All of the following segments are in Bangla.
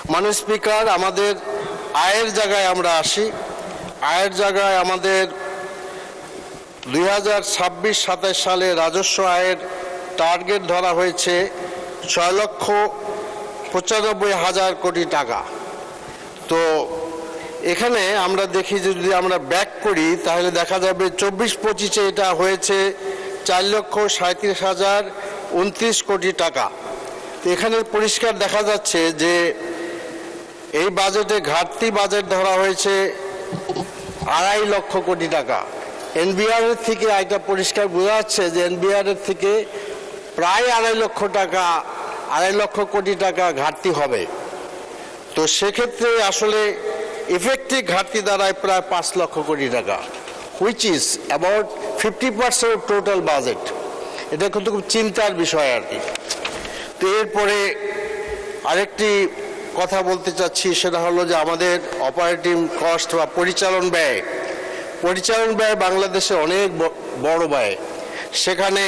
মাননীয় স্পিকার, আমাদের আয়ের জায়গায় আমরা আসি। আয়ের জায়গায় আমাদের 2026-27 সালে রাজস্ব আয়ের টার্গেট ধরা হয়েছে 6,95,000 কোটি টাকা। তো এখানে আমরা দেখি যদি আমরা ব্যাক করি তাহলে দেখা যাবে 24-25-এ এটা হয়েছে 4,37,029 কোটি টাকা। তো এখানে পরিষ্কার দেখা যাচ্ছে যে এই বাজেটে ঘাটতি বাজেট ধরা হয়েছে 2.5 লক্ষ কোটি টাকা। এনবিআর এর থেকে এটা পরিষ্কার বোঝা যাচ্ছে যে এনবিআর এর থেকে প্রায় 2.5 লক্ষ কোটি টাকা ঘাটতি হবে। তো সেক্ষেত্রে আসলে ইফেক্টিভ ঘাটতি দাঁড়ায় প্রায় 5 লক্ষ কোটি টাকা, which is about 50% of total budget. এটা কিন্তু খুব চিন্তার বিষয় আর কি। তো এরপরে আরেকটি কথা বলতে চাচ্ছি, সেটা হলো যে আমাদের অপারেটিং কস্ট বা পরিচালন ব্যয় বাংলাদেশে অনেক বড় ব্যয়। সেখানে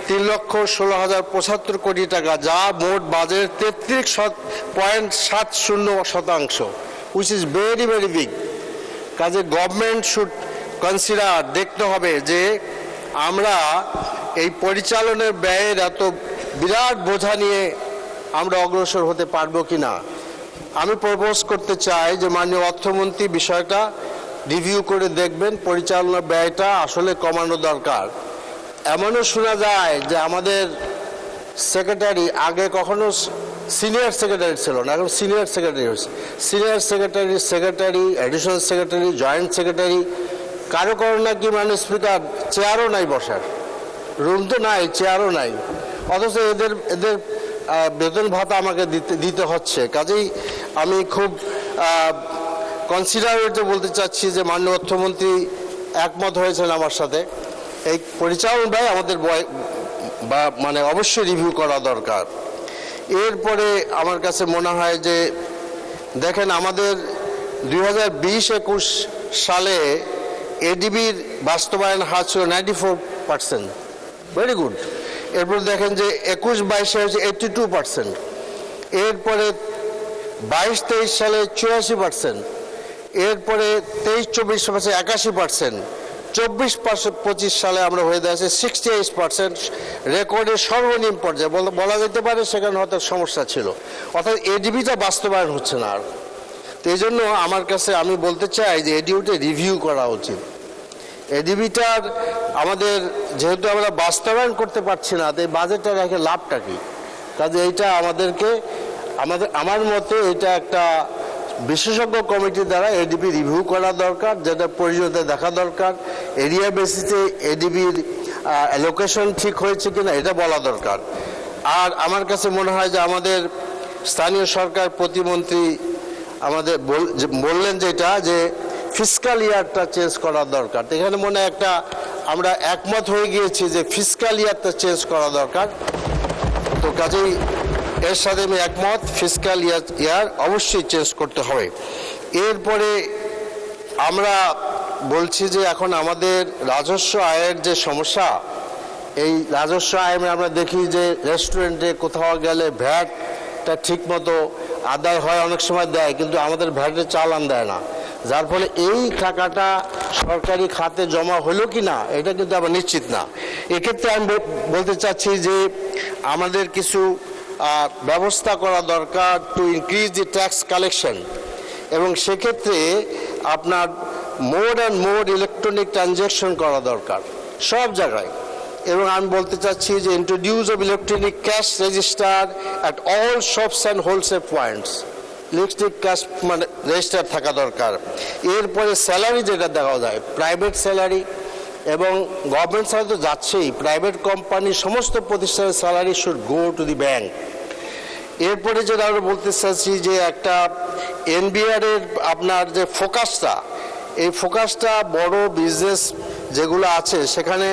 3,16,075 কোটি টাকা, যা মোট বাজেটের 33.70%, which is very very big. কাজে গভর্নমেন্ট শুড কনসিডার, দেখতে হবে যে আমরা এই পরিচালনের ব্যয়ের এত বিরাট বোঝা নিয়ে আমরা অগ্রসর হতে পারবো কিনা। আমি প্রপোজ করতে চাই যে মাননীয় অর্থমন্ত্রী বিষয়টা রিভিউ করে দেখবেন, পরিচালনা ব্যয়টা আসলে কমানো দরকার। এমনও শোনা যায় যে আমাদের সেক্রেটারি, আগে কখনো সিনিয়র সেক্রেটারি ছিল না, এখন সিনিয়র সেক্রেটারি হয়েছে। Senior secretary, additional secretary, joint secretary, কারো নাকি মানে স্পিকার চেয়ারও নাই বসার, রুম তো নাই, চেয়ারও নাই, অথচ এদের বেতন ভাতা আমাকে দিতে হচ্ছে। কাজেই আমি খুব কনসিডারেটে বলতে চাচ্ছি যে মাননীয় অর্থমন্ত্রী একমত হয়েছেন আমার সাথে, এই পরিচালন ব্যয় আমাদের মানে অবশ্যই রিভিউ করা দরকার। এরপরে আমার কাছে মনে হয় যে দেখেন, আমাদের 2020-21 সালে এডিবির বাস্তবায়ন হার ছিল 94%, ভেরি গুড। এরপর দেখেন যে 21-22 হয়েছে 82%, এরপরে 22-23 সালে 84%, এরপরে 23-24 81%, 24-25 সালে আমরা হয়ে যাচ্ছে 68%, রেকর্ডের সর্বনিম্ন পর্যায়ে বলা যেতে পারে। সেখানে হয়তো সমস্যা ছিল, অর্থাৎ এডিবিটা বাস্তবায়ন হচ্ছে না আর। তো এই জন্য আমার কাছে আমি বলতে চাই যে এডিবিটা রিভিউ করা উচিত। এডিবিটার আমাদের যেহেতু আমরা বাস্তবায়ন করতে পারছি না, তো এই বাজেটটা রেখে লাভটা কি? কাজে এইটা আমার মতে এটা একটা বিশেষজ্ঞ কমিটির দ্বারা এডিবি রিভিউ করা দরকার, যেটা প্রয়োজনীয়তা দেখা দরকার। এরিয়া বেসিসে এডিবির অ্যালোকেশন ঠিক হয়েছে কিনা এটা বলা দরকার। আর আমার কাছে মনে হয় যে আমাদের স্থানীয় সরকার প্রতিমন্ত্রী আমাদের বললেন যেটা, যে ফিসকাল ইয়ারটা চেঞ্জ করা দরকার। এখানে মনে হয় একটা আমরা একমত হয়ে গিয়েছি যে ফিসকাল ইয়ারটা চেঞ্জ করা দরকার। তো কাজেই এর সাথে আমি একমত, ফিসকাল ইয়ার অবশ্যই চেঞ্জ করতে হবে। এরপরে আমরা বলছি যে এখন আমাদের রাজস্ব আয়ের যে সমস্যা, এই রাজস্ব আয় আমরা দেখি যে রেস্টুরেন্টে কোথাও গেলে ভ্যাটটা ঠিক মতো আদায় হয়, অনেক সময় দেয়, কিন্তু আমাদের ভ্যাটের চালান দেয় না, যার ফলে এই টাকাটা সরকারি খাতে জমা হলো কি না এটা কিন্তু আবার নিশ্চিত না। এক্ষেত্রে আমি বলতে চাচ্ছি যে আমাদের কিছু ব্যবস্থা করা দরকার to increase the tax collection, এবং সেক্ষেত্রে আপনার more and more electronic transaction করা দরকার সব জায়গায়। এবং আমি বলতে চাচ্ছি যে introduce of electronic cash register at all shops and wholesale points, electric cash মানে রেজিস্টার থাকা দরকার। এরপরে স্যালারি যেটা দেওয়া যায়, প্রাইভেট স্যালারি এবং গভর্নমেন্ট স্যালারি তো যাচ্ছেই, প্রাইভেট কোম্পানি সমস্ত প্রতিষ্ঠানের salary should go to the bank. এরপরে যেটা আমরা বলতে চাচ্ছি যে একটা এনবিআর এর আপনার যে ফোকাসটা, এই ফোকাসটা বড় বিজনেস যেগুলো আছে সেখানে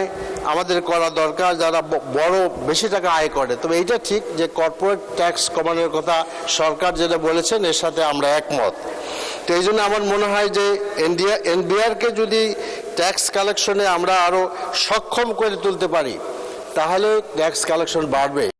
আমাদের করা দরকার, যারা বড় বেশি টাকা আয় করে। তবে এইটা ঠিক যে কর্পোরেট ট্যাক্স কমানোর কথা সরকার যেটা বলেছেন এর সাথে আমরা একমত। তো এই জন্য আমার মনে হয় যে এনবিআরকে যদি ট্যাক্স কালেকশনে আমরা আরও সক্ষম করে তুলতে পারি তাহলে ট্যাক্স কালেকশন বাড়বে।